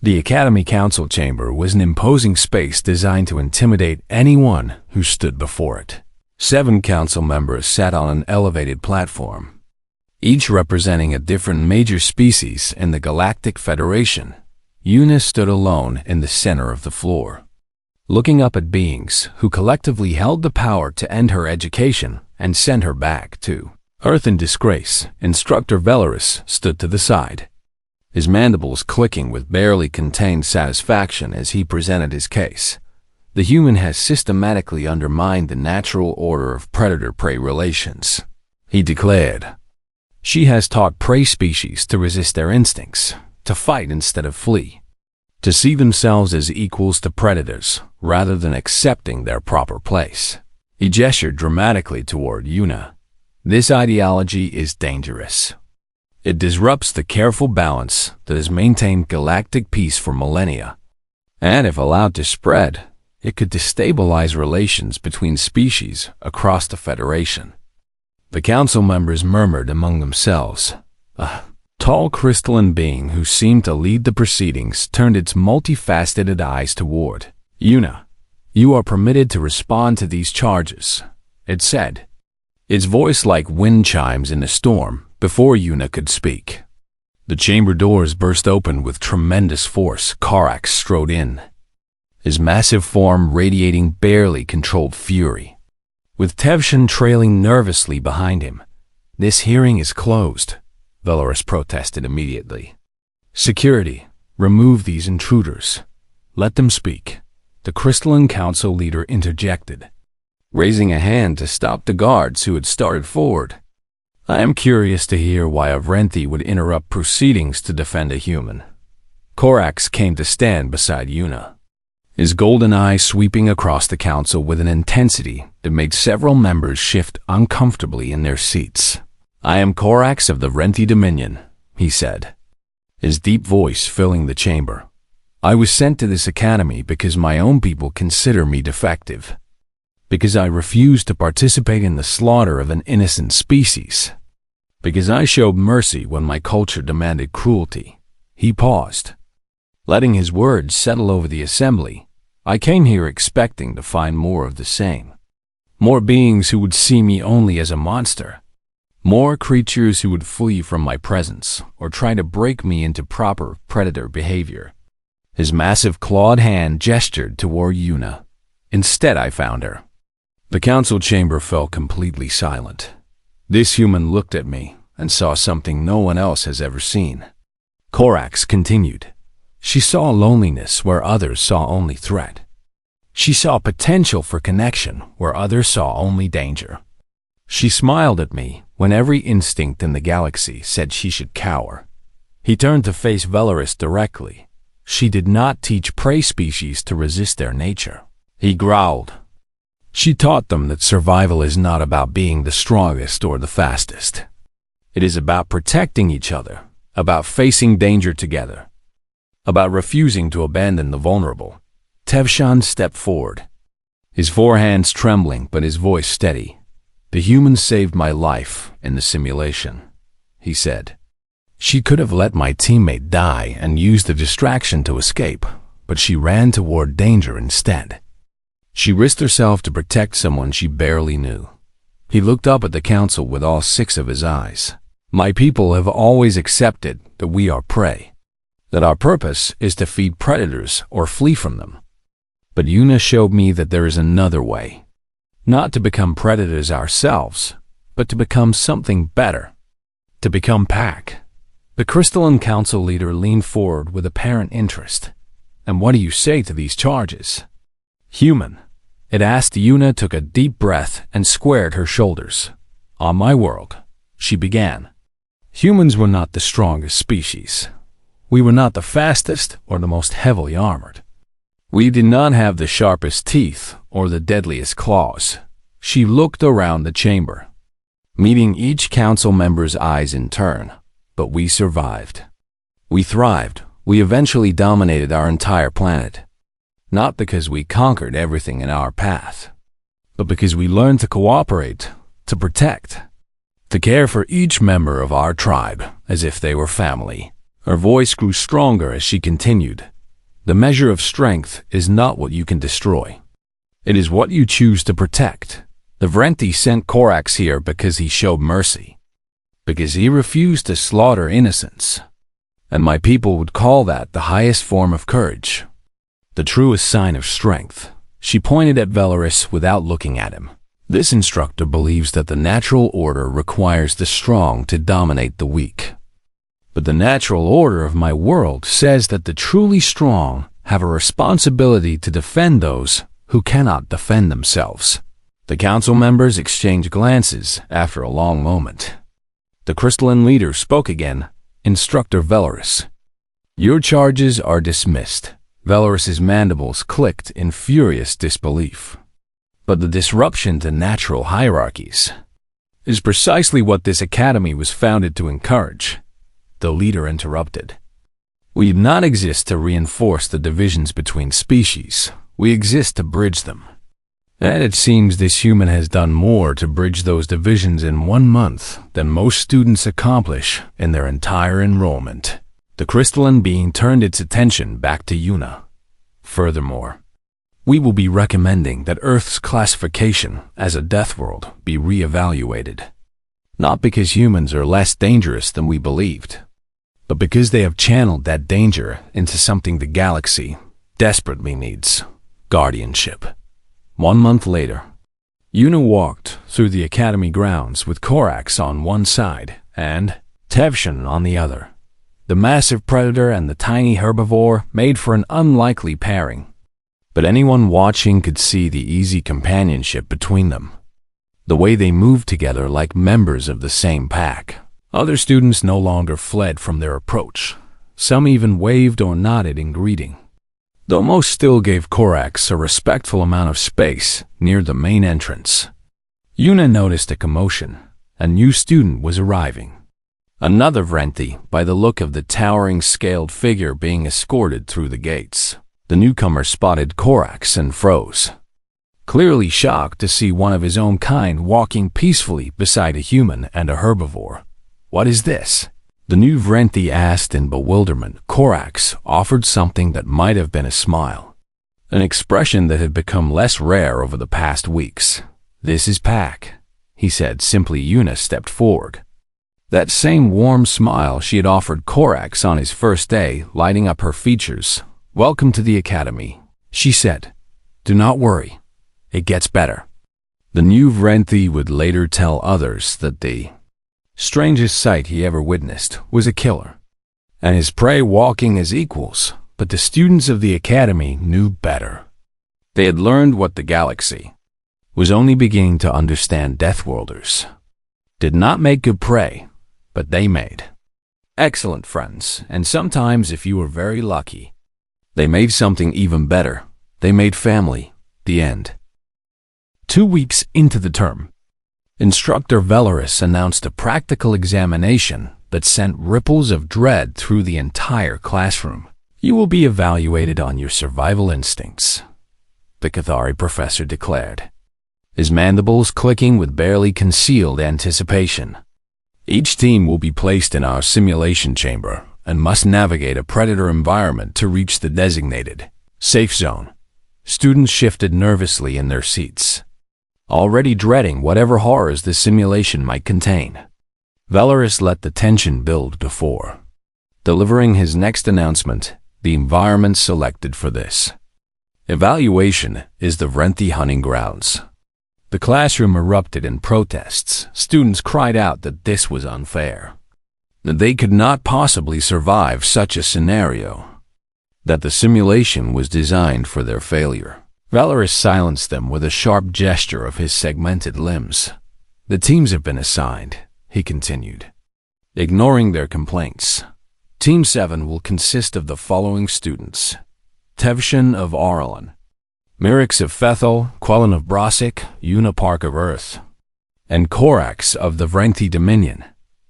The Academy Council Chamber was an imposing space designed to intimidate anyone who stood before it. 7 council members sat on an elevated platform, each representing a different major species in the Galactic Federation. Una stood alone in the center of the floor, looking up at beings who collectively held the power to end her education and send her back to Earth in disgrace. Instructor Velaris stood to the side, his mandibles clicking with barely contained satisfaction as he presented his case. The human has systematically undermined the natural order of predator-prey relations, he declared. She has taught prey species to resist their instincts, to fight instead of flee, to see themselves as equals to predators rather than accepting their proper place. He gestured dramatically toward Una. This ideology is dangerous. It disrupts the careful balance that has maintained galactic peace for millennia. And if allowed to spread, it could destabilize relations between species across the Federation. The council members murmured among themselves. A tall crystalline being who seemed to lead the proceedings turned its multifaceted eyes toward Una. You are permitted to respond to these charges, it said, its voice like wind chimes in a storm. Before Una could speak, the chamber doors burst open with tremendous force. Korax strode in, his massive form radiating barely controlled fury, with Tevshan trailing nervously behind him. This hearing is closed, Velaris protested immediately. Security, remove these intruders. Let them speak, the Crystalline Council leader interjected, raising a hand to stop the guards who had started forward. I am curious to hear why a Vrenthi would interrupt proceedings to defend a human. Korax came to stand beside Una, his golden eye sweeping across the council with an intensity that made several members shift uncomfortably in their seats. I am Korax of the Vrenthi Dominion, he said, his deep voice filling the chamber. I was sent to this academy because my own people consider me defective, because I refused to participate in the slaughter of an innocent species, because I showed mercy when my culture demanded cruelty. He paused, letting his words settle over the assembly. I came here expecting to find more of the same. More beings who would see me only as a monster. More creatures who would flee from my presence or try to break me into proper predator behavior. His massive clawed hand gestured toward Una. Instead, I found her. The council chamber fell completely silent. This human looked at me and saw something no one else has ever seen. Korax continued. She saw loneliness where others saw only threat. She saw potential for connection where others saw only danger. She smiled at me when every instinct in the galaxy said she should cower. He turned to face Velaris directly. She did not teach prey species to resist their nature. He growled. She taught them that survival is not about being the strongest or the fastest. It is about protecting each other, about facing danger together, about refusing to abandon the vulnerable. Tevshan stepped forward, his forehands trembling but his voice steady. The human saved my life in the simulation, he said. She could have let my teammate die and used the distraction to escape, but she ran toward danger instead. She risked herself to protect someone she barely knew. He looked up at the council with all 6 of his eyes. My people have always accepted that we are prey, that our purpose is to feed predators or flee from them. But Una showed me that there is another way. Not to become predators ourselves, but to become something better. To become pack. The Crystalline Council leader leaned forward with apparent interest. And what do you say to these charges? Human, it asked. Una took a deep breath and squared her shoulders. On my world, she began. Humans were not the strongest species. We were not the fastest or the most heavily armored. We did not have the sharpest teeth or the deadliest claws. She looked around the chamber, meeting each council member's eyes in turn. But we survived. We thrived. We eventually dominated our entire planet. Not because we conquered everything in our path, but because we learned to cooperate, to protect, to care for each member of our tribe as if they were family. Her voice grew stronger as she continued. The measure of strength is not what you can destroy. It is what you choose to protect. The Vrenti sent Korax here because he showed mercy, because he refused to slaughter innocents. And my people would call that the highest form of courage, the truest sign of strength. She pointed at Velaris without looking at him. This instructor believes that the natural order requires the strong to dominate the weak. But the natural order of my world says that the truly strong have a responsibility to defend those who cannot defend themselves. The council members exchanged glances after a long moment. The crystalline leader spoke again. Instructor Velaris, your charges are dismissed. Velaris's mandibles clicked in furious disbelief. But the disruption to natural hierarchies is precisely what this academy was founded to encourage. The leader interrupted. We do not exist to reinforce the divisions between species. We exist to bridge them. And it seems this human has done more to bridge those divisions in 1 month than most students accomplish in their entire enrollment. The crystalline being turned its attention back to Yuna. Furthermore, we will be recommending that Earth's classification as a Deathworld be re-evaluated. Not because humans are less dangerous than we believed, but because they have channeled that danger into something the galaxy desperately needs: guardianship. 1 month later, Yuna walked through the academy grounds with Korax on one side and Tevshin on the other. The massive predator and the tiny herbivore made for an unlikely pairing, but anyone watching could see the easy companionship between them, the way they moved together like members of the same pack. Other students no longer fled from their approach. Some even waved or nodded in greeting, though most still gave Korax a respectful amount of space near the main entrance. Yuna noticed a commotion. A new student was arriving. Another Vrenti, by the look of the towering scaled figure being escorted through the gates. The newcomer spotted Korax and froze, clearly shocked to see one of his own kind walking peacefully beside a human and a herbivore. What is this? The new Vrenti asked in bewilderment. Korax offered something that might have been a smile, an expression that had become less rare over the past weeks. This is Pack, he said simply. Yuna stepped forward. That same warm smile she had offered Korax on his first day lighting up her features. Welcome to the academy, she said. Do not worry, it gets better. The new Vrenti would later tell others that the strangest sight he ever witnessed was a killer, and his prey walking as equals. But the students of the academy knew better. They had learned what the galaxy was only beginning to understand. Deathworlders did not make good prey, but they made excellent friends, and sometimes, if you were very lucky, they made something even better. They made family. The end. 2 weeks into the term, Instructor Velaris announced a practical examination that sent ripples of dread through the entire classroom. You will be evaluated on your survival instincts, the Cathari professor declared, his mandibles clicking with barely concealed anticipation. Each team will be placed in our simulation chamber and must navigate a predator environment to reach the designated safe zone. Students shifted nervously in their seats, already dreading whatever horrors the simulation might contain. Velaris let the tension build before delivering his next announcement: the environment selected for this evaluation is the Vrenti hunting grounds. The classroom erupted in protests. Students cried out that this was unfair, that they could not possibly survive such a scenario, that the simulation was designed for their failure. Velaris silenced them with a sharp gesture of his segmented limbs. The teams have been assigned, he continued, ignoring their complaints. Team 7 will consist of the following students: Tevshin of Aurelon, Myrix of Fethel, Quellen of Brosic, Yuna Park of Earth, and Korax of the Vrenti Dominion.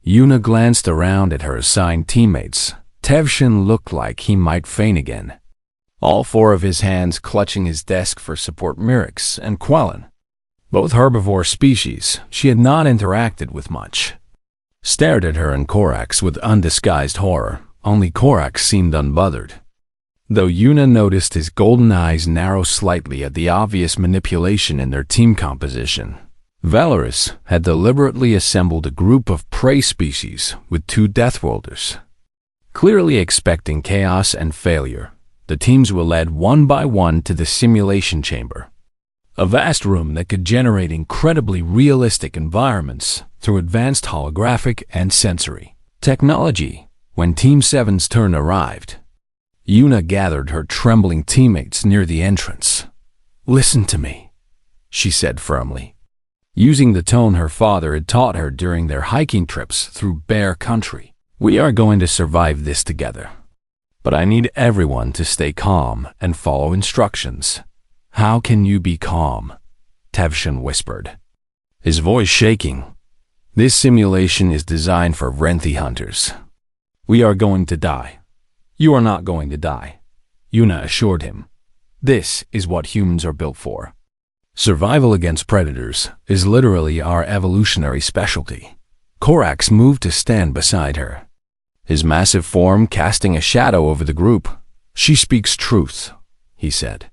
Yuna glanced around at her assigned teammates. Tevshin looked like he might faint again, all 4 of his hands clutching his desk for support. Myrix and Quellen, both herbivore species she had not interacted with much, stared at her and Korax with undisguised horror. Only Korax seemed unbothered. though Yuna noticed his golden eyes narrow slightly at the obvious manipulation in their team composition. Valorous had deliberately assembled a group of prey species with 2 Deathworlders. Clearly expecting chaos and failure, the teams were led one by one to the simulation chamber, a vast room that could generate incredibly realistic environments through advanced holographic and sensory technology. When Team 7's turn arrived, Yuna gathered her trembling teammates near the entrance. "Listen to me," she said firmly, using the tone her father had taught her during their hiking trips through bear country. "We are going to survive this together, but I need everyone to stay calm and follow instructions." "How can you be calm?" Tevshin whispered, his voice shaking. "This simulation is designed for Renthi hunters. We are going to die." "You are not going to die," Yuna assured him. "This is what humans are built for. Survival against predators is literally our evolutionary specialty." Korax moved to stand beside her, his massive form casting a shadow over the group. "She speaks truth," he said,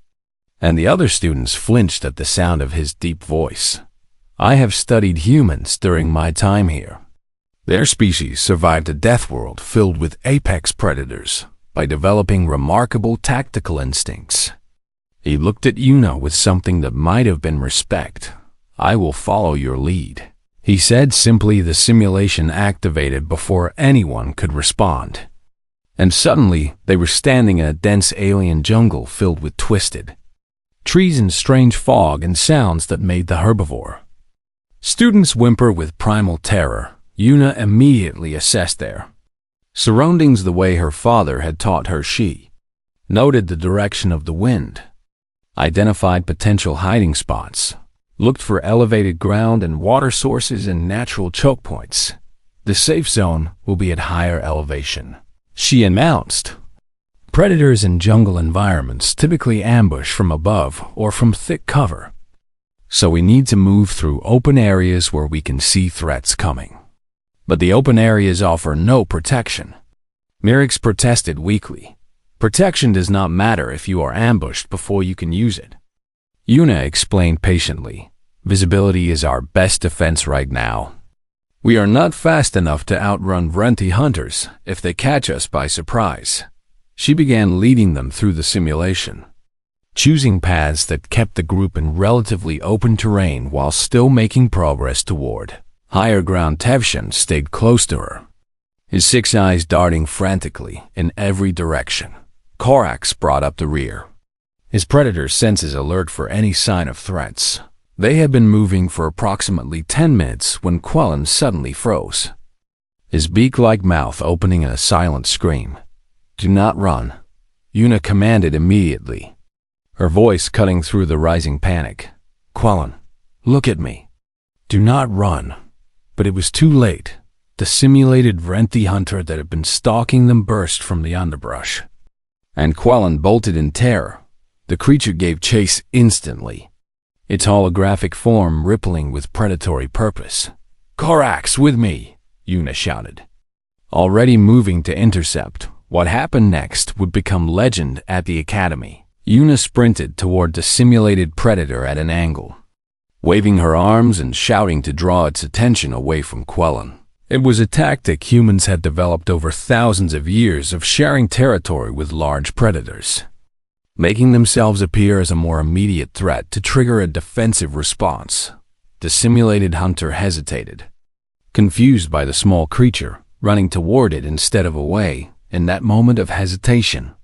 and the other students flinched at the sound of his deep voice. "I have studied humans during my time here. Their species survived a Deathworld filled with apex predators by developing remarkable tactical instincts." He looked at Yuna with something that might have been respect. "I will follow your lead," he said simply. The simulation activated before anyone could respond, and suddenly they were standing in a dense alien jungle filled with twisted trees and strange fog and sounds that made the herbivore students whimper with primal terror. Yuna immediately assessed their surroundings the way her father had taught her. She noted the direction of the wind, identified potential hiding spots, looked for elevated ground and water sources and natural choke points. "The safe zone will be at higher elevation," she announced. "Predators in jungle environments typically ambush from above or from thick cover, so we need to move through open areas where we can see threats coming." "But the open areas offer no protection," Mirix protested weakly. "Protection does not matter if you are ambushed before you can use it." Yuna explained patiently. "Visibility is our best defense right now. We are not fast enough to outrun Renthi hunters if they catch us by surprise." She began leading them through the simulation, choosing paths that kept the group in relatively open terrain while still making progress toward higher ground. Tevshin stayed close to her, his 6 eyes darting frantically in every direction. Korax brought up the rear, his predator senses alert for any sign of threats. They had been moving for approximately 10 minutes when Quellen suddenly froze, his beak-like mouth opening in a silent scream. "Do not run," Yuna commanded immediately, her voice cutting through the rising panic. "Quellen, look at me. Do not run." But it was too late. The simulated Renthi hunter that had been stalking them burst from the underbrush, and Quellen bolted in terror. The creature gave chase instantly, its holographic form rippling with predatory purpose. "Korax, with me!" Yuna shouted, already moving to intercept. What happened next would become legend at the academy. Yuna sprinted toward the simulated predator at an angle, waving her arms and shouting to draw its attention away from Quellen. It was a tactic humans had developed over thousands of years of sharing territory with large predators, making themselves appear as a more immediate threat to trigger a defensive response. The simulated hunter hesitated, confused by the small creature running toward it instead of away. In that moment of hesitation,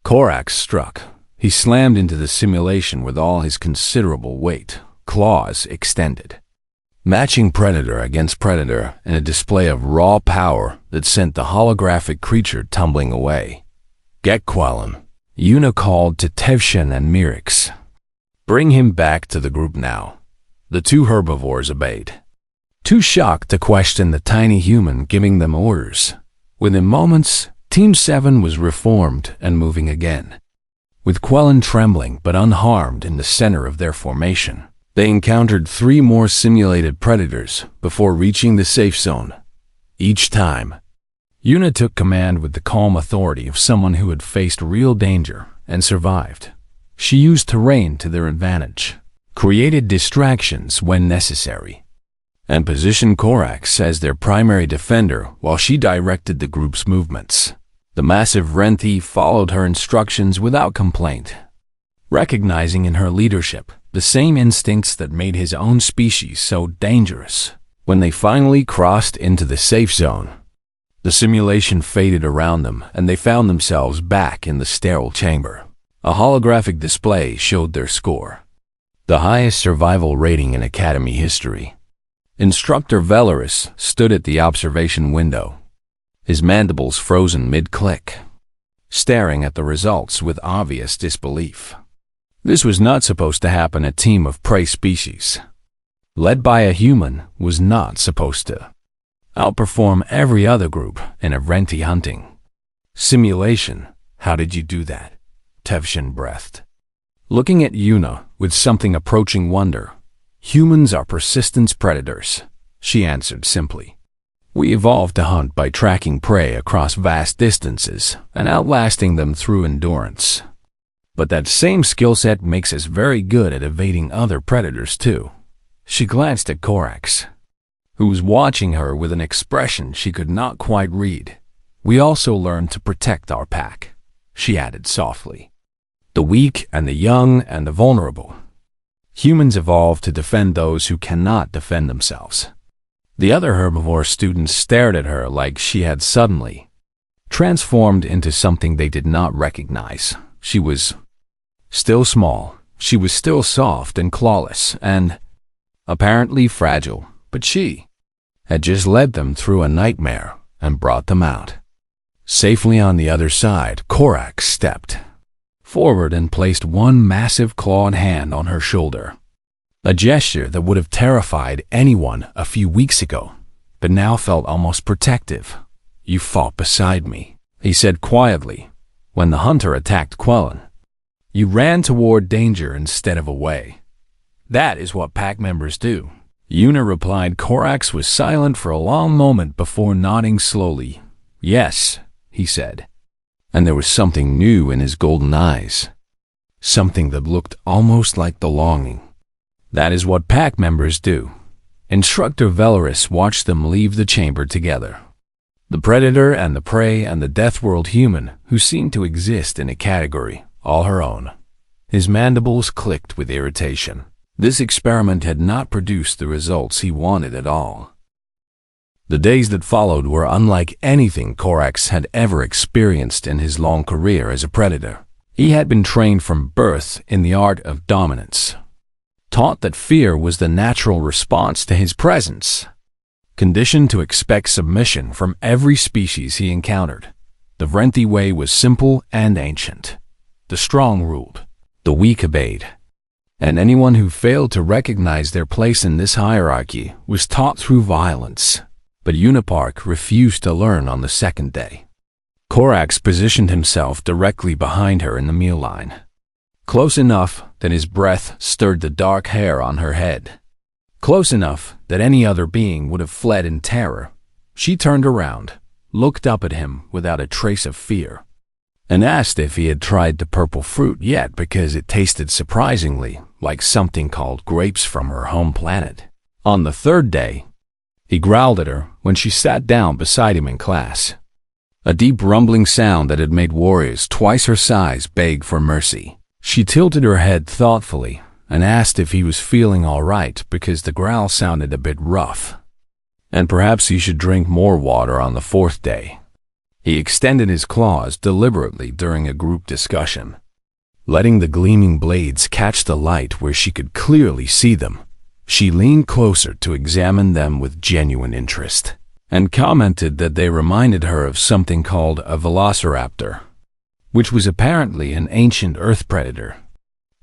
Korax struck. He slammed into the simulation with all his considerable weight, claws extended, matching predator against predator in a display of raw power that sent the holographic creature tumbling away. "Get Quellen," Yuna called to Tevshin and Mirix. "Bring him back to the group now." The 2 herbivores obeyed, too shocked to question the tiny human giving them orders. Within moments, Team 7 was reformed and moving again, with Quellen trembling but unharmed in the center of their formation. They encountered 3 more simulated predators before reaching the safe zone. Each time, Yuna took command with the calm authority of someone who had faced real danger and survived. She used terrain to their advantage, created distractions when necessary, and positioned Korax as their primary defender while she directed the group's movements. The massive Renthi followed her instructions without complaint, recognizing in her leadership the same instincts that made his own species so dangerous. When they finally crossed into the safe zone, the simulation faded around them and they found themselves back in the sterile chamber. A holographic display showed their score, the highest survival rating in Academy history. Instructor Velaris stood at the observation window, his mandibles frozen mid-click, staring at the results with obvious disbelief. This was not supposed to happen. A team of prey species, led by a human, was not supposed to outperform every other group in a Renthi hunting simulation. How did you do that? Tevshin breathed, looking at Yuna with something approaching wonder. Humans are persistence predators, she answered simply. We evolved to hunt by tracking prey across vast distances and outlasting them through endurance. But that same skill set makes us very good at evading other predators too. She glanced at Korax, who was watching her with an expression she could not quite read. We also learned to protect our pack, she added softly. The weak and the young and the vulnerable. Humans evolved to defend those who cannot defend themselves. The other herbivore students stared at her like she had suddenly transformed into something they did not recognize. She was still small, she was still soft and clawless, and apparently fragile, but she had just led them through a nightmare and brought them out safely. On the other side, Korax stepped forward and placed one massive clawed hand on her shoulder, a gesture that would have terrified anyone a few weeks ago, but now felt almost protective. You fought beside me, he said quietly, when the hunter attacked Quellen. You ran toward danger instead of away. That is what pack members do, Yuna replied. Korax was silent for a long moment before nodding slowly. Yes, he said, and there was something new in his golden eyes, something that looked almost like the longing. That is what pack members do. Instructor Velaris watched them leave the chamber together. The predator and the prey and the Deathworld human who seemed to exist in a category all her own. His mandibles clicked with irritation. This experiment had not produced the results he wanted at all. The days that followed were unlike anything Korax had ever experienced in his long career as a predator. He had been trained from birth in the art of dominance, taught that fear was the natural response to his presence, conditioned to expect submission from every species he encountered. The Renthi way was simple and ancient. The strong ruled, the weak obeyed, and anyone who failed to recognize their place in this hierarchy was taught through violence. But Unipark refused to learn on the second day. Korax positioned himself directly behind her in the meal line, close enough that his breath stirred the dark hair on her head, close enough that any other being would have fled in terror. She turned around, looked up at him without a trace of fear, and asked if he had tried the purple fruit yet, because it tasted surprisingly like something called grapes from her home planet. On the third day, he growled at her when she sat down beside him in class, a deep rumbling sound that had made warriors twice her size beg for mercy. She tilted her head thoughtfully and asked if he was feeling all right, because the growl sounded a bit rough, and perhaps he should drink more water on the fourth day. He extended his claws deliberately during a group discussion, letting the gleaming blades catch the light where she could clearly see them. She leaned closer to examine them with genuine interest, and commented that they reminded her of something called a velociraptor, which was apparently an ancient earth predator,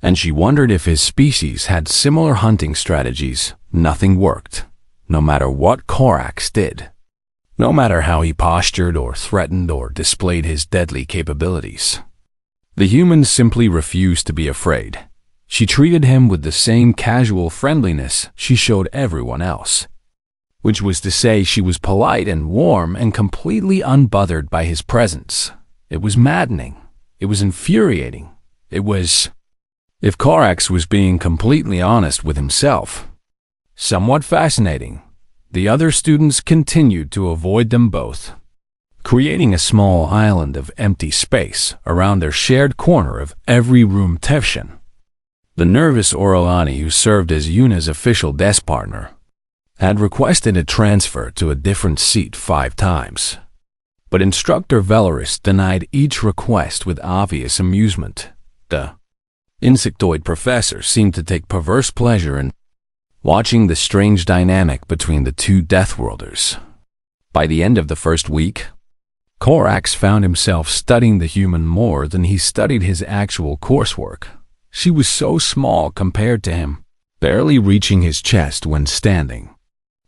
and she wondered if his species had similar hunting strategies. Nothing worked, no matter what Korax did. No matter how he postured or threatened or displayed his deadly capabilities. The humans simply refused to be afraid. She treated him with the same casual friendliness she showed everyone else. which was to say she was polite and warm and completely unbothered by his presence. It was maddening. It was infuriating. It was, if Korax was being completely honest with himself, somewhat fascinating. The other students continued to avoid them both, creating a small island of empty space around their shared corner of every room tension. The nervous Orolani, who served as Yuna's official desk partner, had requested a transfer to a different seat 5 times. But Instructor Velaris denied each request with obvious amusement. The insectoid professor seemed to take perverse pleasure in watching the strange dynamic between the two Deathworlders. By the end of the first week, Korax found himself studying the human more than he studied his actual coursework. She was so small compared to him, barely reaching his chest when standing,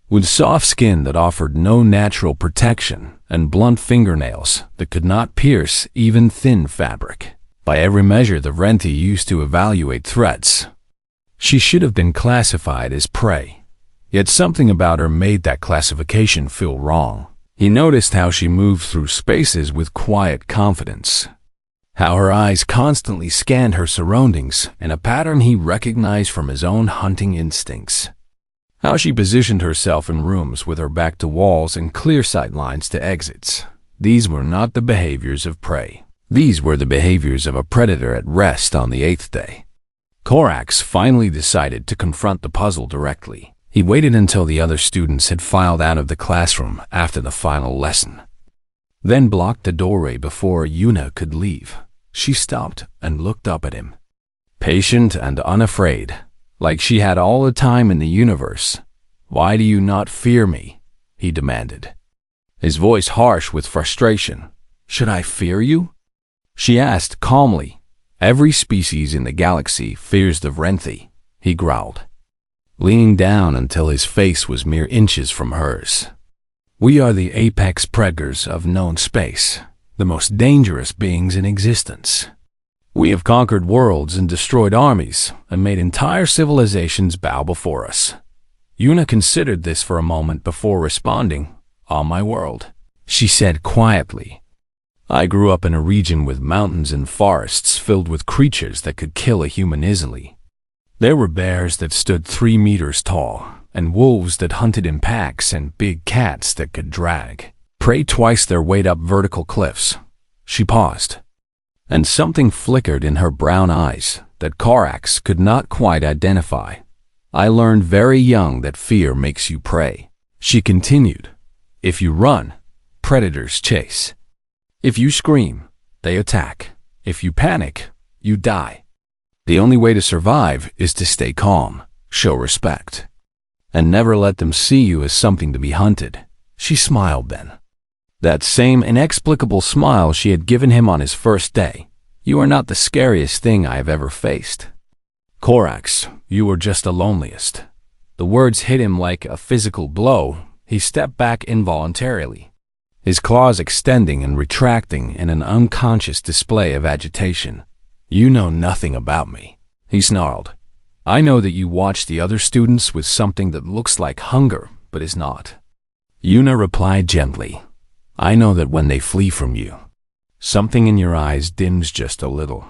with soft skin that offered no natural protection and blunt fingernails that could not pierce even thin fabric. By every measure the Renti used to evaluate threats, she should have been classified as prey. Yet something about her made that classification feel wrong. He noticed how she moved through spaces with quiet confidence, how her eyes constantly scanned her surroundings in a pattern he recognized from his own hunting instincts, how she positioned herself in rooms with her back to walls and clear sight lines to exits. These were not the behaviors of prey. These were the behaviors of a predator at rest on the 8th day. Korax finally decided to confront the puzzle directly. He waited until the other students had filed out of the classroom after the final lesson, then blocked the doorway before Yuna could leave. She stopped and looked up at him, patient and unafraid, like she had all the time in the universe. "Why do you not fear me?" he demanded, his voice harsh with frustration. "Should I fear you?" she asked calmly. "Every species in the galaxy fears the Renthi," he growled, leaning down until his face was mere inches from hers. "We are the apex predators of known space, the most dangerous beings in existence. We have conquered worlds and destroyed armies and made entire civilizations bow before us." Yuna considered this for a moment before responding. "On my world," she said quietly, "I grew up in a region with mountains and forests filled with creatures that could kill a human easily. There were bears that stood 3 meters tall, and wolves that hunted in packs, and big cats that could drag prey twice their weight up vertical cliffs." She paused, and something flickered in her brown eyes that Korax could not quite identify. "I learned very young that fear makes you prey," she continued. "If you run, predators chase. If you scream, they attack. If you panic, you die. The only way to survive is to stay calm, show respect, and never let them see you as something to be hunted." She smiled then, that same inexplicable smile she had given him on his first day. "You are not the scariest thing I have ever faced, Korax. You are just the loneliest." The words hit him like a physical blow. He stepped back involuntarily, his claws extending and retracting in an unconscious display of agitation. "You know nothing about me," he snarled. "I know that you watch the other students with something that looks like hunger but is not." Yuna replied gently, "I know that when they flee from you, something in your eyes dims just a little.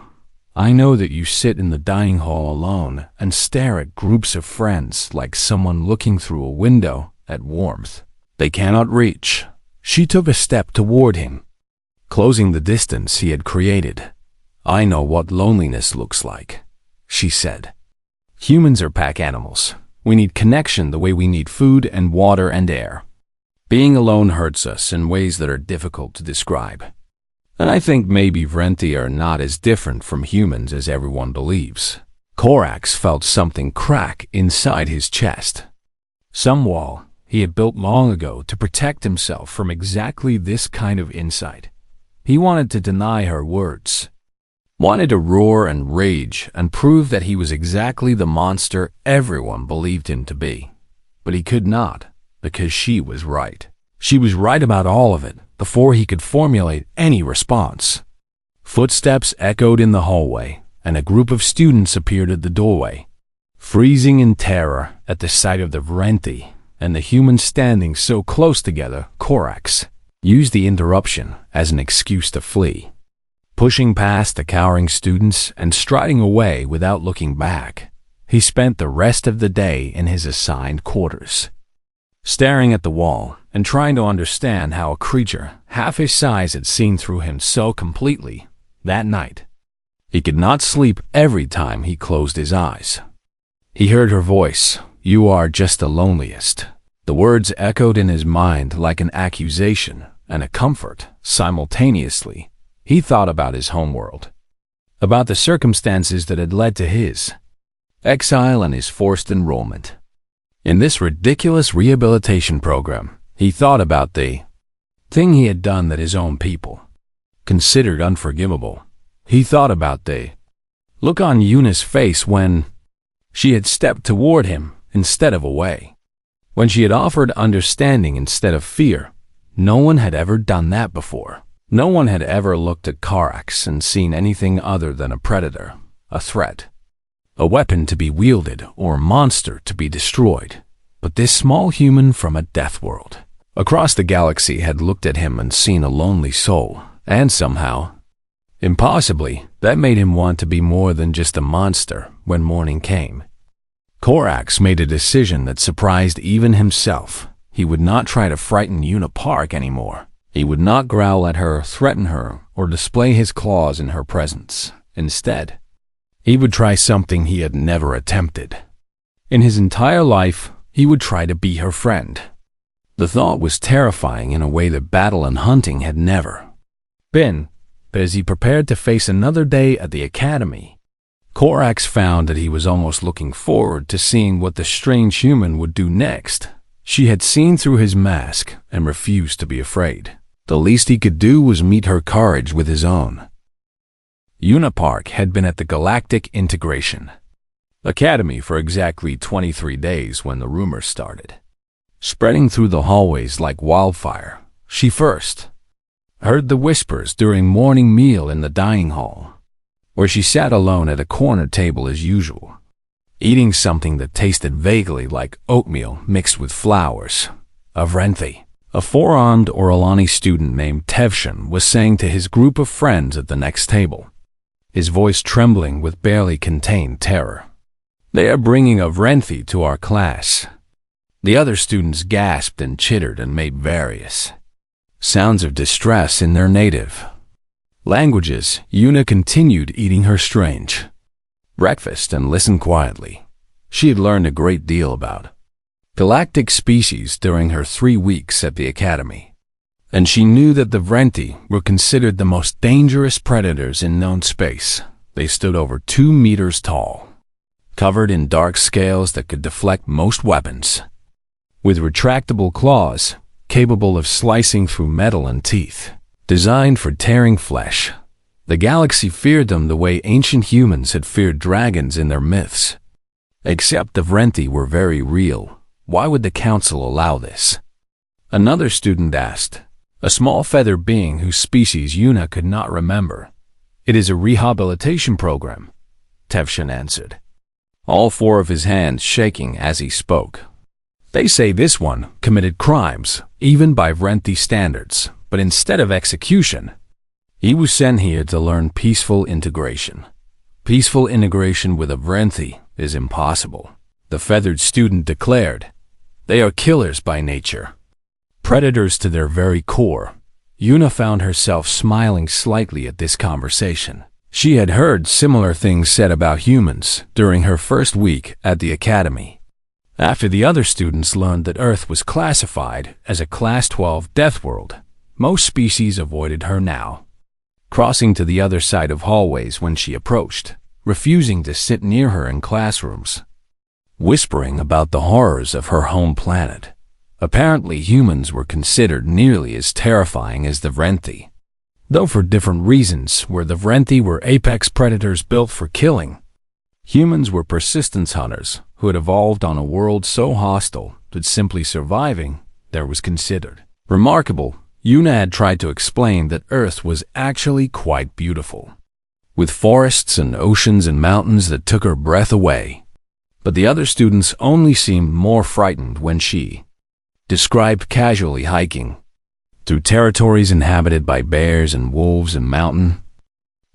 I know that you sit in the dining hall alone and stare at groups of friends like someone looking through a window at warmth they cannot reach." She took a step toward him, closing the distance he had created. "I know what loneliness looks like," she said. "Humans are pack animals. We need connection the way we need food and water and air. Being alone hurts us in ways that are difficult to describe. And I think maybe Renti are not as different from humans as everyone believes." Korax felt something crack inside his chest. Some wall he had built long ago to protect himself from exactly this kind of insight. He wanted to deny her words, wanted to roar and rage and prove that he was exactly the monster everyone believed him to be. But he could not, because she was right. She was right about all of it before he could formulate any response. Footsteps echoed in the hallway, and a group of students appeared at the doorway. Freezing in terror at the sight of the Renti and the humans standing so close together, Corax used the interruption as an excuse to flee. Pushing past the cowering students and striding away without looking back, he spent the rest of the day in his assigned quarters, staring at the wall and trying to understand how a creature half his size had seen through him so completely that night. He could not sleep every time he closed his eyes. He heard her voice, "You are just the loneliest." The words echoed in his mind like an accusation and a comfort simultaneously. He thought about his homeworld, about the circumstances that had led to his exile and his forced enrollment in this ridiculous rehabilitation program. He thought about the thing he had done that his own people considered unforgivable. He thought about the look on Yuna's face when she had stepped toward him instead of away, when she had offered understanding instead of fear. No one had ever done that before. No one had ever looked at Corax and seen anything other than a predator, a threat, a weapon to be wielded, or a monster to be destroyed. But this small human from a Deathworld across the galaxy had looked at him and seen a lonely soul, and somehow, impossibly, that made him want to be more than just a monster. When morning came, Corax made a decision that surprised even himself. He would not try to frighten Yuna Park anymore. He would not growl at her, threaten her, or display his claws in her presence. Instead, he would try something he had never attempted in his entire life. He would try to be her friend. The thought was terrifying in a way that battle and hunting had never been. But as he prepared to face another day at the academy, Corax found that he was almost looking forward to seeing what the strange human would do next. She had seen through his mask and refused to be afraid. The least he could do was meet her courage with his own. Yuna Park had been at the Galactic Integration Academy for exactly 23 days when the rumors started spreading through the hallways like wildfire. She first heard the whispers during morning meal in the dining hall, where she sat alone at a corner table as usual, eating something that tasted vaguely like oatmeal mixed with flowers. Avrenthi, a four-armed Orolani student named Tevshin, was saying to his group of friends at the next table, his voice trembling with barely contained terror, "They are bringing Avrenthi to our class." The other students gasped and chittered and made various sounds of distress in their native languages. Yuna continued eating her strange breakfast and listened quietly. She had learned a great deal about galactic species during her 3 weeks at the academy, and she knew that the Vrenti were considered the most dangerous predators in known space. They stood over 2 meters tall, covered in dark scales that could deflect most weapons, with retractable claws capable of slicing through metal and teeth, designed for tearing flesh. The galaxy feared them the way ancient humans had feared dragons in their myths. Except the Vrenti were very real. Why would the council allow this? Another student asked, a small feather being whose species Yuna could not remember. "It is a rehabilitation program," Tevshin answered, all 4 of his hands shaking as he spoke. "They say this one committed crimes, even by Vrenti standards, but instead of execution, he was sent here to learn peaceful integration. Peaceful integration with a Vrenti is impossible," the feathered student declared. "They are killers by nature, predators to their very core." Yuna found herself smiling slightly at this conversation. She had heard similar things said about humans during her first week at the academy. After the other students learned that Earth was classified as a Class 12 Deathworld, most species avoided her now, crossing to the other side of hallways when she approached, refusing to sit near her in classrooms, whispering about the horrors of her home planet. Apparently humans were considered nearly as terrifying as the Vrenti, though for different reasons. Where the Vrenti were apex predators built for killing, humans were persistence hunters who had evolved on a world so hostile that simply surviving there was considered remarkable. Yuna had tried to explain that Earth was actually quite beautiful, with forests and oceans and mountains that took her breath away. But the other students only seemed more frightened when she described casually hiking through territories inhabited by bears and wolves and mountain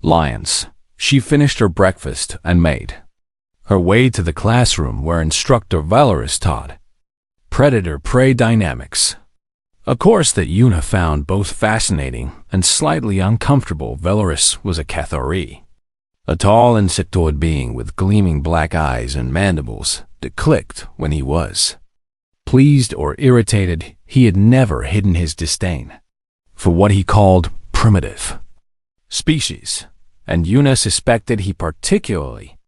lions. She finished her breakfast and made her way to the classroom where instructor Valorous taught predator-prey dynamics, a course that Yuna found both fascinating and slightly uncomfortable. Valorous was a Cathari, a tall insectoid being with gleaming black eyes and mandibles that clicked when he was pleased or irritated. He had never hidden his disdain for what he called primitive species, and Yuna suspected he particularly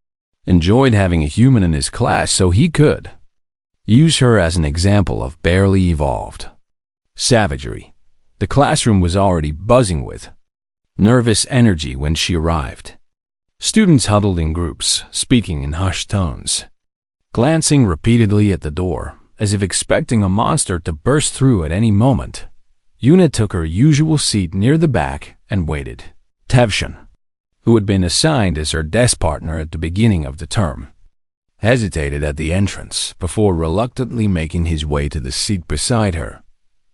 enjoyed having a human in his class so he could use her as an example of barely evolved savagery. The classroom was already buzzing with nervous energy when she arrived. Students huddled in groups, speaking in hushed tones, glancing repeatedly at the door, as if expecting a monster to burst through at any moment. Yuna took her usual seat near the back and waited. Tevshan, who had been assigned as her desk partner at the beginning of the term, hesitated at the entrance before reluctantly making his way to the seat beside her.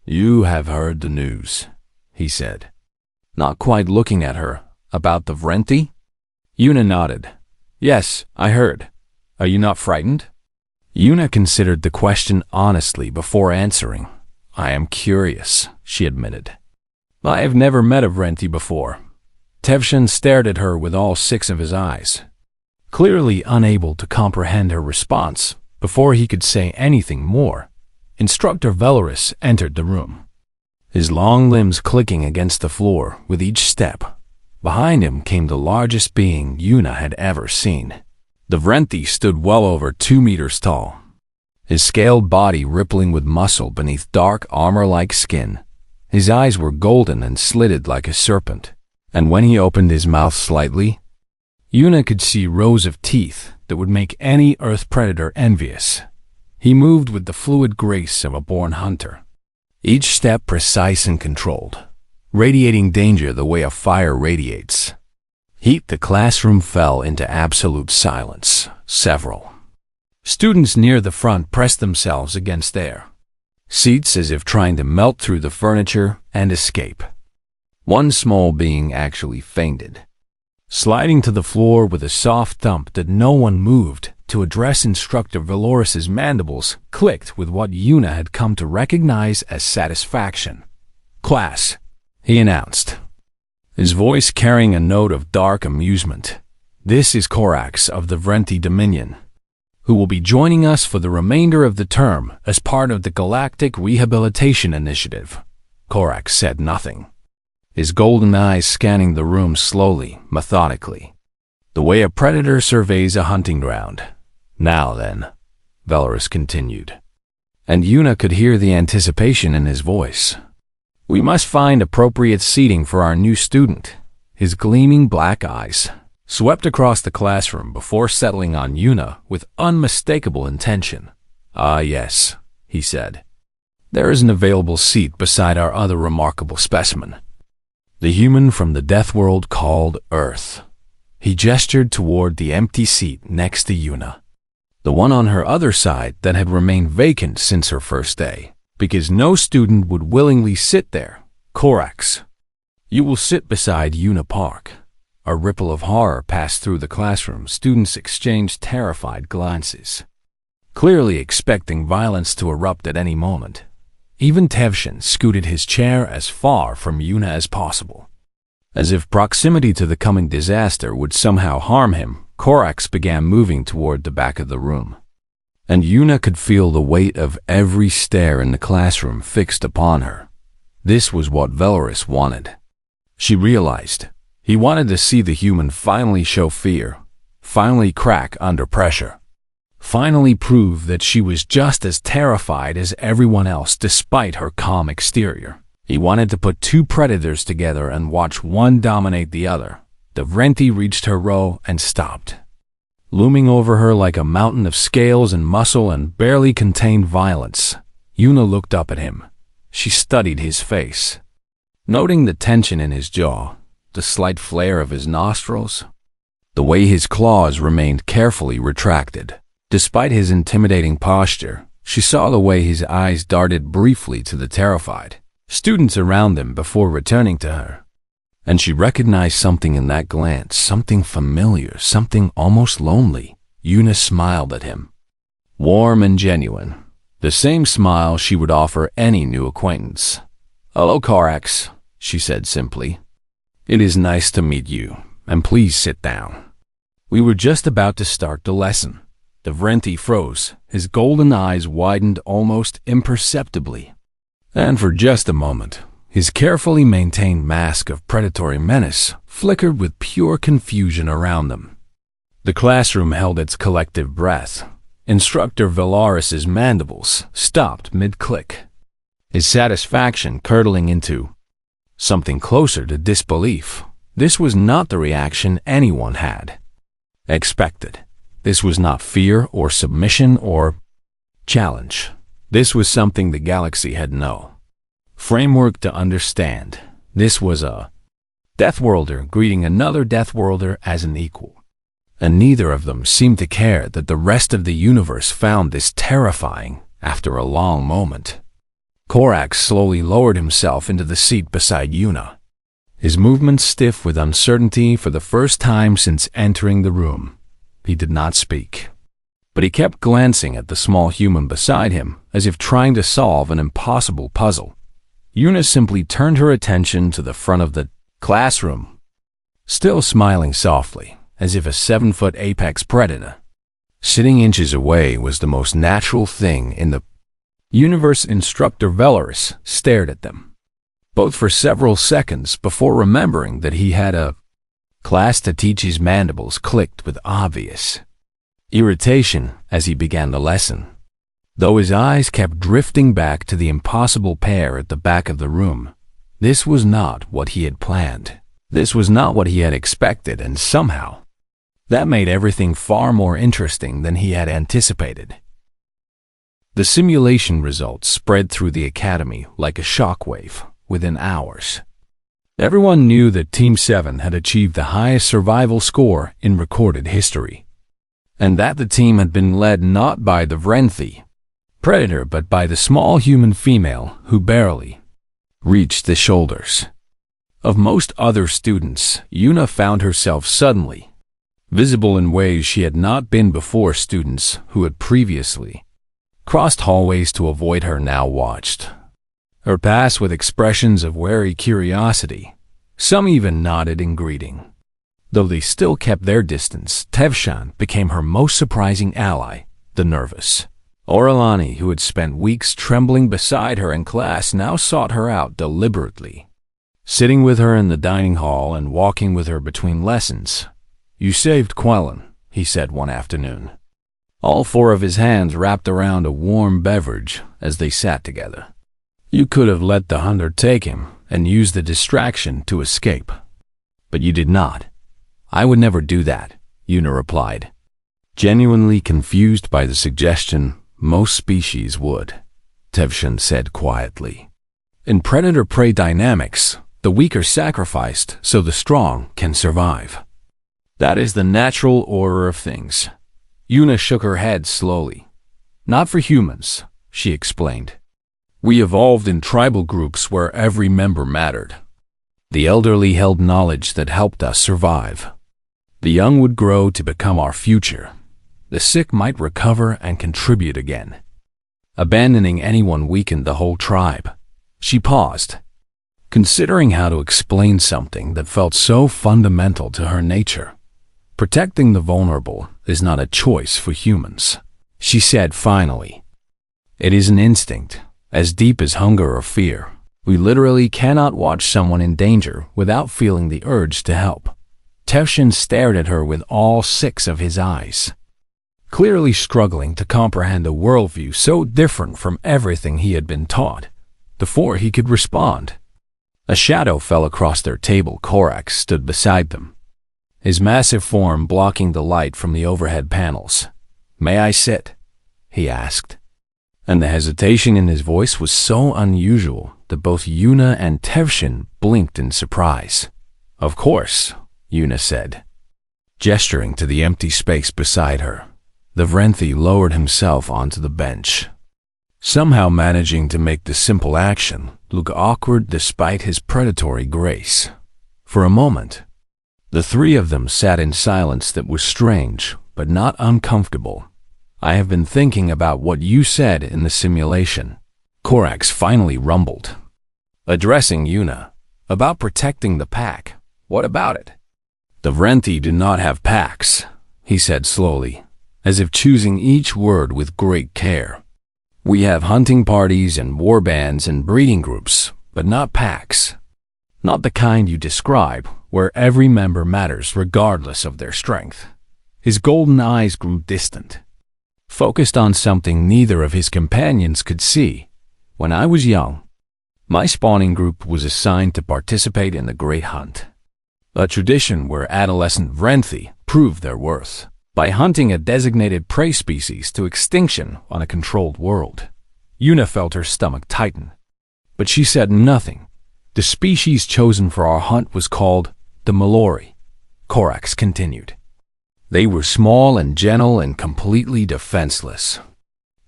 "You have heard the news," he said, not quite looking at her. "About the Vrenti?" Yuna nodded. "Yes, I heard. Are you not frightened?" Yuna considered the question honestly before answering. "I am curious," she admitted. "I have never met a Vrenti before." Tevshan stared at her with all 6 of his eyes, clearly unable to comprehend her response. Before he could say anything more, Instructor Valorous entered the room, his long limbs clicking against the floor with each step. Behind him came the largest being Yuna had ever seen. The Vrenti stood well over 2 meters tall, his scaled body rippling with muscle beneath dark armor-like skin. His eyes were golden and slitted like a serpent, and when he opened his mouth slightly, Yuna could see rows of teeth that would make any Earth predator envious. He moved with the fluid grace of a born hunter, each step precise and controlled, radiating danger the way a fire radiates heat. The classroom fell into absolute silence. Several students near the front pressed themselves against their seats as if trying to melt through the furniture and escape. One small being actually fainted, sliding to the floor with a soft thump that no one moved to address Instructor Valoris's mandibles clicked with what Yuna had come to recognize as satisfaction. "Class," he announced, his voice carrying a note of dark amusement. "This is Korax of the Vrenti Dominion, who will be joining us for the remainder of the term as part of the Galactic Rehabilitation Initiative." Korax said nothing, his golden eyes scanning the room slowly, methodically, the way a predator surveys a hunting ground. "Now then," Valorous continued, and Yuna could hear the anticipation in his voice. "We must find appropriate seating for our new student." His gleaming black eyes swept across the classroom before settling on Yuna with unmistakable intention. "Ah, yes," he said. "There is an available seat beside our other remarkable specimen, the human from the Deathworld called Earth." He gestured toward the empty seat next to Yuna, the one on her other side that had remained vacant since her first day, because no student would willingly sit there. "Korax, you will sit beside Yuna Park." A ripple of horror passed through the classroom. Students exchanged terrified glances, clearly expecting violence to erupt at any moment. Even Tevshan scooted his chair as far from Yuna as possible, as if proximity to the coming disaster would somehow harm him. Korax began moving toward the back of the room, and Yuna could feel the weight of every stare in the classroom fixed upon her. This was what Valorous wanted. She realized he wanted to see the human finally show fear, finally crack under pressure, finally prove that she was just as terrified as everyone else despite her calm exterior. He wanted to put 2 predators together and watch one dominate the other. The Vrenti reached her row and stopped, looming over her like a mountain of scales and muscle and barely contained violence. Yuna looked up at him. She studied his face, noting the tension in his jaw, the slight flare of his nostrils, the way his claws remained carefully retracted. Despite his intimidating posture, She saw the way his eyes darted briefly to the terrified students around them before returning to her. And she recognized something in that glance, something familiar, something almost lonely. Una smiled at him. Warm and genuine. The same smile she would offer any new acquaintance. "Hello, Corax," she said simply. "It is nice to meet you, and please sit down." We were just about to start the lesson. The Vrenti froze. His golden eyes widened almost imperceptibly. And for just a moment, his carefully maintained mask of predatory menace flickered with pure confusion around them. The classroom held its collective breath. Instructor Valaris's mandibles stopped mid-click, his satisfaction curdling into something closer to disbelief. This was not the reaction anyone had expected. This was not fear or submission or challenge. This was something the galaxy had no framework to understand. This was a Deathworlder greeting another Deathworlder as an equal. And neither of them seemed to care that the rest of the universe found this terrifying after a long moment. Corax slowly lowered himself into the seat beside Una, his movements stiff with uncertainty for the first time since entering the room. He did not speak, but he kept glancing at the small human beside him as if trying to solve an impossible puzzle. Una simply turned her attention to the front of the classroom, still smiling softly, as if a 7-foot apex predator sitting inches away was the most natural thing in the universe. Instructor Valaris stared at them, both for several seconds before remembering that he had a class to teach. His mandibles clicked with obvious irritation as he began the lesson, though his eyes kept drifting back to the impossible pair at the back of the room. This was not what he had planned. This was not what he had expected, and somehow that made everything far more interesting than he had anticipated. The simulation results spread through the academy like a shockwave within hours. Everyone knew that Team 7 had achieved the highest survival score in recorded history, and that the team had been led not by the Vrenthi predator but by the small human female who barely reached the shoulders of most other students. Una found herself suddenly visible in ways she had not been before. Students who had previously crossed hallways to avoid her now watched her pass with expressions of wary curiosity. Some even nodded in greeting. Though they still kept their distance, Tevshan became her most surprising ally. The nervous Orlani, who had spent weeks trembling beside her in class, now sought her out deliberately, sitting with her in the dining hall and walking with her between lessons. "You saved Quellen," he said one afternoon, all 4 of his hands wrapped around a warm beverage as they sat together. "You could have let the hunter take him and used the distraction to escape, but you did not." "I would never do that," Una replied, genuinely confused by the suggestion. "Most species would," Tevshan said quietly. "In predator-prey dynamics, the weak are sacrificed so the strong can survive. That is the natural order of things." Una shook her head slowly. "Not for humans," she explained. "We evolved in tribal groups where every member mattered. The elderly held knowledge that helped us survive. The young would grow to become our future. The sick might recover and contribute again. Abandoning anyone weakened the whole tribe." She paused, considering how to explain something that felt so fundamental to her nature. "Protecting the vulnerable is not a choice for humans," she said finally. "It is an instinct, as deep as hunger or fear. We literally cannot watch someone in danger without feeling the urge to help." Tevshan stared at her with all 6 of his eyes, clearly struggling to comprehend a worldview so different from everything he had been taught. Before he could respond, a shadow fell across their table. Corax stood beside them, his massive form blocking the light from the overhead panels. "May I sit?" he asked, and the hesitation in his voice was so unusual that both Una and Tevshan blinked in surprise. "Of course," Una said, gesturing to the empty space beside her. The Vrenthi lowered himself onto the bench, somehow managing to make the simple action look awkward despite his predatory grace. For a moment, the three of them sat in silence that was strange but not uncomfortable. "I have been thinking about what you said in the simulation," Korax finally rumbled, addressing Yuna. "About protecting the pack. What about it?" "The Vrenthi do not have packs," he said slowly, as if choosing each word with great care. "We have hunting parties and war bands and breeding groups, but not packs. Not the kind you describe, where every member matters regardless of their strength." His golden eyes grew distant, focused on something neither of his companions could see. "When I was young, my spawning group was assigned to participate in the Great Hunt, a tradition where adolescent Vrenthi proved their worth by hunting a designated prey species to extinction on a controlled world." Yuna felt her stomach tighten, but she said nothing. "The species chosen for our hunt was called the Malori," Korax continued. "They were small and gentle and completely defenseless.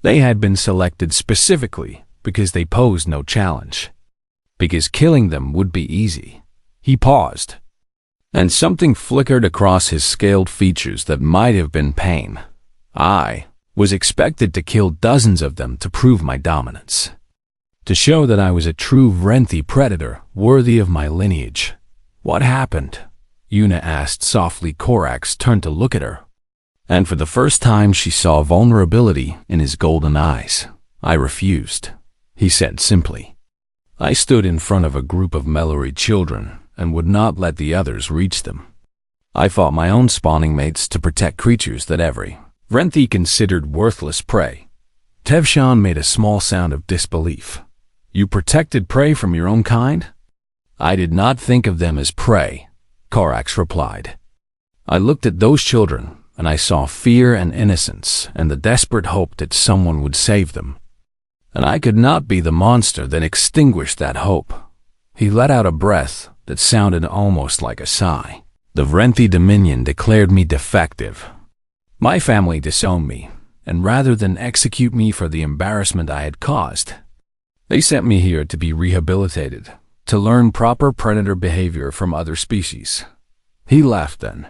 They had been selected specifically because they posed no challenge, because killing them would be easy." He paused, and something flickered across his scaled features that might have been pain. "I was expected to kill dozens of them to prove my dominance, to show that I was a true Vrenthi predator worthy of my lineage." "What happened?" Yuna asked softly. Korax turned to look at her, and for the first time she saw vulnerability in his golden eyes. "I refused," he said simply. "I stood in front of a group of Malori children and would not let the others reach them. I fought my own spawning mates to protect creatures that every Vrenthi considered worthless prey." Tevshan made a small sound of disbelief. "You protected prey from your own kind?" "I did not think of them as prey," Korax replied. "I looked at those children and I saw fear and innocence and the desperate hope that someone would save them. And I could not be the monster that extinguished that hope." He let out a breath that sounded almost like a sigh. "The Vrenthi Dominion declared me defective. My family disowned me, and rather than execute me for the embarrassment I had caused, they sent me here to be rehabilitated, to learn proper predator behavior from other species." He laughed then,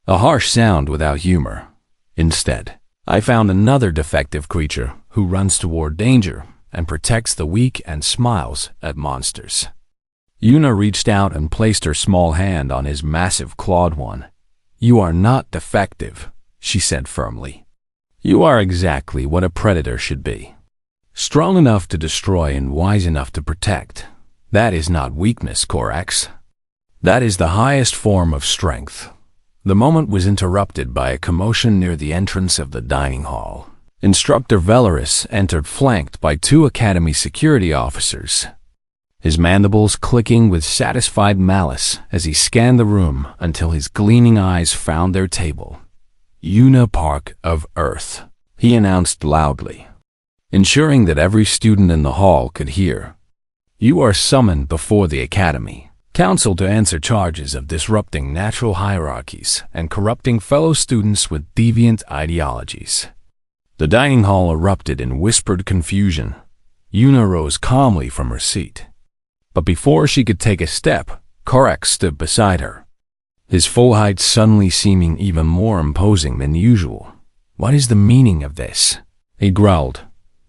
a harsh sound without humor. "Instead, I found another defective creature who runs toward danger and protects the weak and smiles at monsters." Yuna reached out and placed her small hand on his massive clawed one. "You are not defective," she said firmly. "You are exactly what a predator should be. Strong enough to destroy and wise enough to protect. That is not weakness, Korax. That is the highest form of strength." The moment was interrupted by a commotion near the entrance of the dining hall. Instructor Velaris entered flanked by two Academy security officers, his mandibles clicking with satisfied malice as he scanned the room until his gleaming eyes found their table. "Yuna Park of Earth," he announced loudly, ensuring that every student in the hall could hear. "You are summoned before the Academy Council to answer charges of disrupting natural hierarchies and corrupting fellow students with deviant ideologies." The dining hall erupted in whispered confusion. Yuna rose calmly from her seat, but before she could take a step, Korax stood beside her, his full height suddenly seeming even more imposing than usual. "What is the meaning of this?" he growled.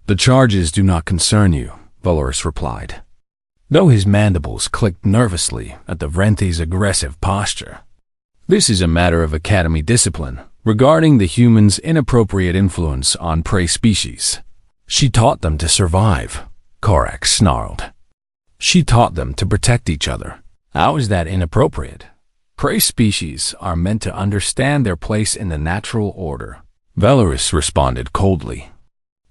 "The charges do not concern you," Velaris replied, though his mandibles clicked nervously at the Vrenthi's aggressive posture. "This is a matter of Academy discipline regarding the humans' inappropriate influence on prey species. She taught them to survive," Korax snarled. "She taught them to protect each other. How is that inappropriate? Prey species are meant to understand their place in the natural order." Velaris responded coldly.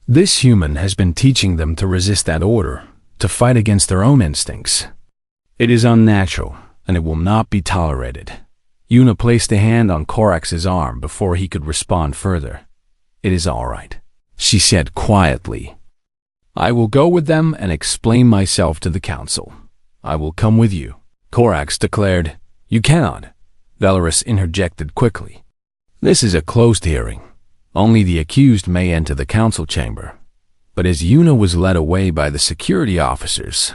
"This human has been teaching them to resist that order, to fight against their own instincts. It is unnatural, and it will not be tolerated." Yuna placed a hand on Korax's arm before he could respond further. "It is all right," she said quietly. "I will go with them and explain myself to the council." "I will come with you," Korax declared. "You cannot," Velaris interjected quickly. "This is a closed hearing. Only the accused may enter the council chamber. But as Yuna was led away by the security officers,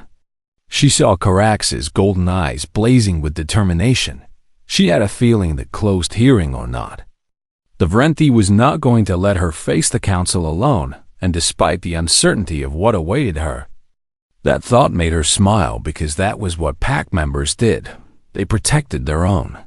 she saw Carax's golden eyes blazing with determination. She had a feeling that, closed hearing or not, the Vrenthi was not going to let her face the council alone, and despite the uncertainty of what awaited her, that thought made her smile because that was what pack members did. They protected their own.